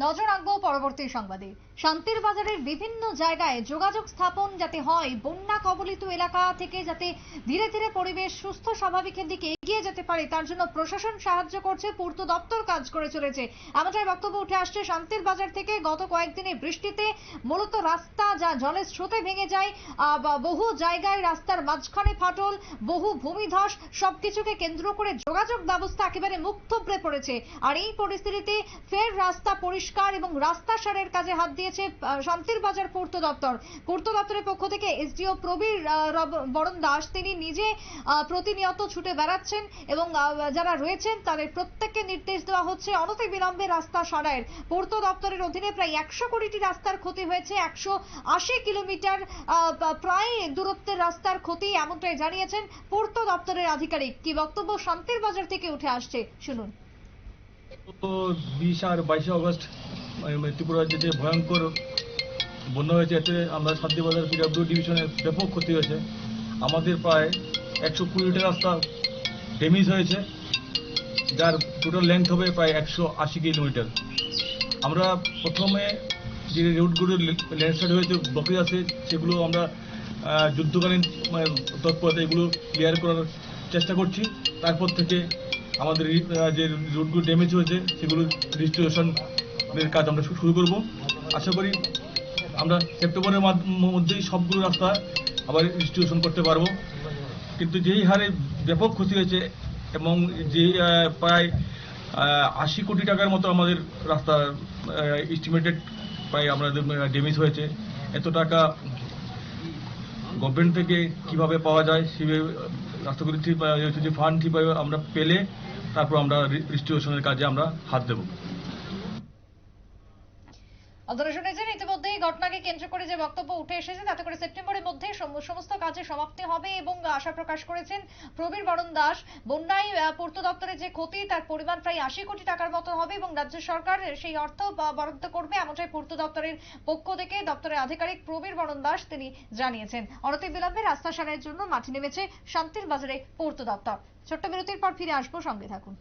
নজর রাখবো পরবর্তী সংবাদে। শান্তির বাজারের বিভিন্ন জায়গায় যোগাযোগ স্থাপন যাতে হয়, বন্যা কবলিত এলাকা থেকে যাতে ধীরে ধীরে পরিবেশ সুস্থ স্বাভাবিকের দিকে এগিয়ে যেতে পারে, তার জন্য প্রশাসন সাহায্য করছে, পূর্ত দপ্তর কাজ করে চলেছে। এমনটাই বক্তব্য উঠে আসছে শান্তির বাজার থেকে। গত কয়েকদিনের বৃষ্টিতে মূলত রাস্তা যা জলের স্রোতে ভেঙে যায়, বহু জায়গায় রাস্তার মাঝখানে ফাটল, বহু ভূমিধস, সবকিছুকে কেন্দ্র করে যোগাযোগ ব্যবস্থা একেবারে মুখ থুবড়ে পড়েছে। আর এই পরিস্থিতিতে ফের রাস্তা পরিষ্কার এবং রাস্তা সারের কাজে হাত দিয়েছে শান্তির বাজার পূর্ত দপ্তর। পূর্ত দপ্তরের পক্ষ থেকে এসডিও প্রবীর বরণ দাস তিনি নিজে প্রতিনিয়ত ছুটে বেড়াচ্ছেন এবং যারা রয়েছেন তাদের প্রত্যেককে নির্দেশ দেওয়া হচ্ছে অনতিবিলম্বে রাস্তা সারাইয়ের। পূর্ত দপ্তরের অধীনে প্রায় 100 কোটিটি রাস্তার ক্ষতি হয়েছে, 180 কিলোমিটার প্রায় দূরত্বের রাস্তার ক্ষতি, এমনটাই জানিয়েছেন পূর্ত দপ্তরের আধিকারিক। কি বক্তব্য শান্তির বাজার থেকে উঠে আসছে শুনুন। 20 আর 22 আগস্ট ত্রিপুরার যে ভয়ঙ্কর বন্যা হয়েছে, এতে আমরা শান্তিবাজার পিডব্লিউ ডিভিশনের ব্যাপক ক্ষতি হয়েছে। আমাদের প্রায় 120টা রাস্তা ড্যামেজ হয়েছে, যার টোটাল লেন্থ হবে প্রায় 180 কিলোমিটার। আমরা প্রথমে যে রুটগুলো ল্যান্ডস্লাইড হয়েছে, ব্লকেজ আছে, সেগুলো আমরা যুদ্ধকালীন তৎপরতা এগুলো ক্লিয়ার করার চেষ্টা করছি। তারপর থেকে আমাদের যে রুটগুলো ড্যামেজ হয়েছে সেগুলো রিস্টোরেশনের কাজ আমরা শুরু করব। আশা করি আমরা সেপ্টেম্বরের মধ্যেই সবগুলো রাস্তা আবার রিস্টোরেশন করতে পারবো। কিন্তু যেই হারে ব্যাপক ক্ষতি হয়েছে এবং যে প্রায় 80 কোটি টাকার মতো আমাদের রাস্তা এস্টিমেটেড প্রায় আমাদের ড্যামেজ হয়েছে, এত টাকা গভর্নমেন্ট থেকে কিভাবে পাওয়া যায়, সেভাবে রাস্তাগুলি ঠিক যে ফান্ড ঠিকভাবে আমরা পেলে তারপর আমরা রিস্টোরেশনের কাজে আমরা হাত দেব। আপনারা শুনেছেন ইতিমধ্যেই ঘটনাকে কেন্দ্র করে যে বক্তব্য উঠে এসেছে, তাতে করে সেপ্টেম্বরের মধ্যে সমস্ত কাজে সমাপ্তি হবে এবং আশা প্রকাশ করেছেন প্রবীর বরণ দাস। বন্যায় পূর্ত দপ্তরের যে ক্ষতি তার পরিমাণ প্রায় 80 কোটি টাকার মতো হবে এবং রাজ্য সরকার সেই অর্থ বরাদ্দ করবে, এমনটাই পূর্ত দপ্তরের পক্ষ থেকে দপ্তরের আধিকারিক প্রবীর বরণ দাস তিনি জানিয়েছেন। অনতিবিলম্বে রাস্তা সারাইয়ের জন্য মাঠে নেমেছে শান্তির বাজারে পূর্ত দপ্তর। ছোট্ট বিরতির পর ফিরে আসবো, সঙ্গে থাকুন।